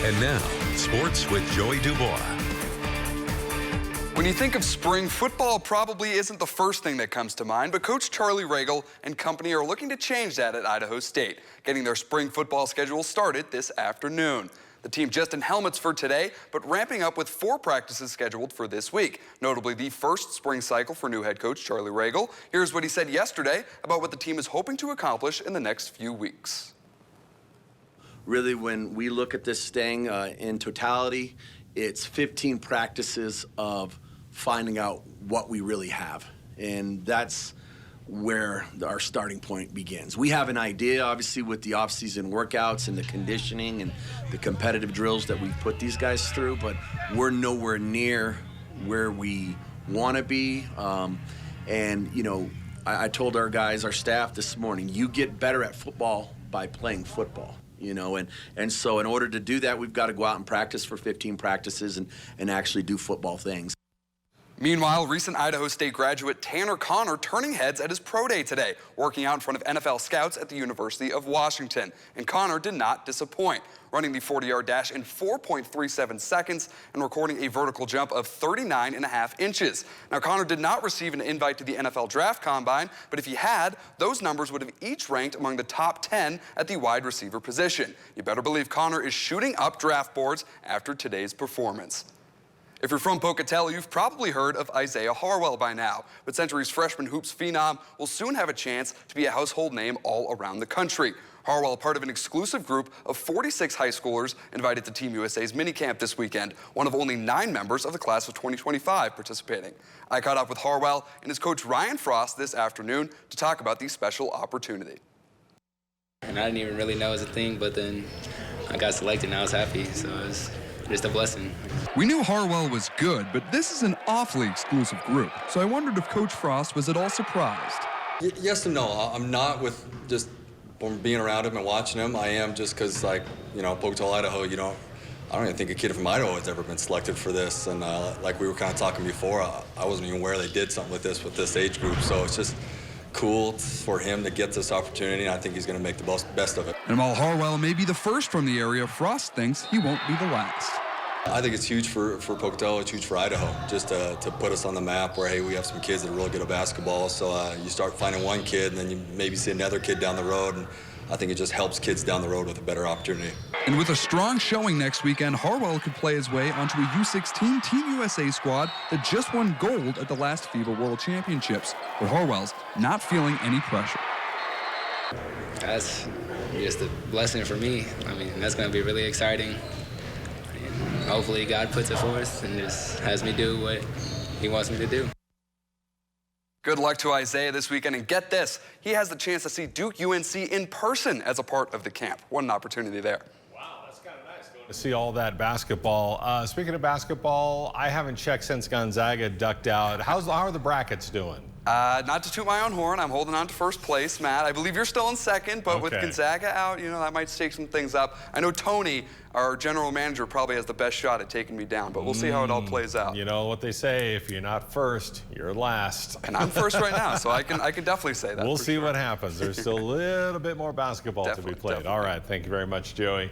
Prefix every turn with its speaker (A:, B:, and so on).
A: And now, sports with Joey Dubois.
B: When you think of spring, football probably isn't the first thing that comes to mind, but Coach Charlie Regal and company are looking to change that at Idaho State, getting their spring football schedule started this afternoon. The team just in helmets for today, but ramping up with 4 practices scheduled for this week, notably the first spring cycle for new head coach Charlie Regal. Here's what he said yesterday about what the team is hoping to accomplish in the next few weeks.
C: Really, when we look at this thing in totality, it's 15 practices of finding out what we really have. And that's where our starting point begins. We have an idea, obviously, with the off-season workouts and the conditioning and the competitive drills that we've put these guys through, but we're nowhere near where we want to be. And, you know, I told our guys, our staff this morning, you get better at football by playing football. You know, and so in order to do that, we've got to go out and practice for 15 practices and actually do football things.
B: Meanwhile, recent Idaho State graduate Tanner Connor turning heads at his pro day today, working out in front of NFL scouts at the University of Washington. And Connor did not disappoint, running the 40-yard dash in 4.37 seconds and recording a vertical jump of 39.5 inches. Now, Connor did not receive an invite to the NFL Draft Combine, but if he had, those numbers would have each ranked among the top 10 at the wide receiver position. You better believe Connor is shooting up draft boards after today's performance. If you're from Pocatello, you've probably heard of Isaiah Harwell by now, but Century's freshman hoops phenom will soon have a chance to be a household name all around the country. Harwell, part of an exclusive group of 46 high schoolers invited to Team USA's minicamp this weekend, one of only 9 members of the class of 2025 participating. I caught up with Harwell and his coach Ryan Frost this afternoon to talk about the special opportunity.
D: And I didn't even really know it was a thing, but then I got selected and I was happy, so it was just a blessing.
B: We knew Harwell was good, but this is an awfully exclusive group, so I wondered if Coach Frost was at all surprised.
E: Yes and no. I'm not with just being around him and watching him. I am just because, like, you know, Pocatello, Idaho, I don't even think a kid from Idaho has ever been selected for this. And like we were kind of talking before, I wasn't even aware they did something with this age group. So it's just cool for him to get this opportunity, and I think he's going to make the best of it.
B: And while Harwell may be the first from the area, Frost thinks he won't be the last.
E: I think it's huge for Pocatello, it's huge for Idaho, just to put us on the map where, hey, we have some kids that are really good at basketball. So you start finding one kid, and then you maybe see another kid down the road, and I think it just helps kids down the road with a better opportunity.
B: And with a strong showing next weekend, Harwell could play his way onto a U16 Team USA squad that just won gold at the last FIBA World Championships. But Harwell's not feeling any pressure.
D: That's just a blessing for me. I mean, that's going to be really exciting. And hopefully God puts it forth and just has me do what he wants me to do.
B: Good luck to Isaiah this weekend, and get this, he has the chance to see Duke UNC in person as a part of the camp. What an opportunity there.
F: Wow, that's kind of nice going to see all that basketball. Speaking of basketball, I haven't checked since Gonzaga ducked out. How are the brackets doing?
B: Not to toot my own horn, I'm holding on to first place, Matt. I believe you're still in second, but with Gonzaga out, that might shake some things up. I know Tony, our general manager, probably has the best shot at taking me down, but we'll see how it all plays out.
F: You know what they say, if you're not first, you're last.
B: And I'm first right now, so I can definitely say that.
F: We'll see what happens. There's still a little bit more basketball to be played.
B: Definitely.
F: All right, thank you very much, Joey.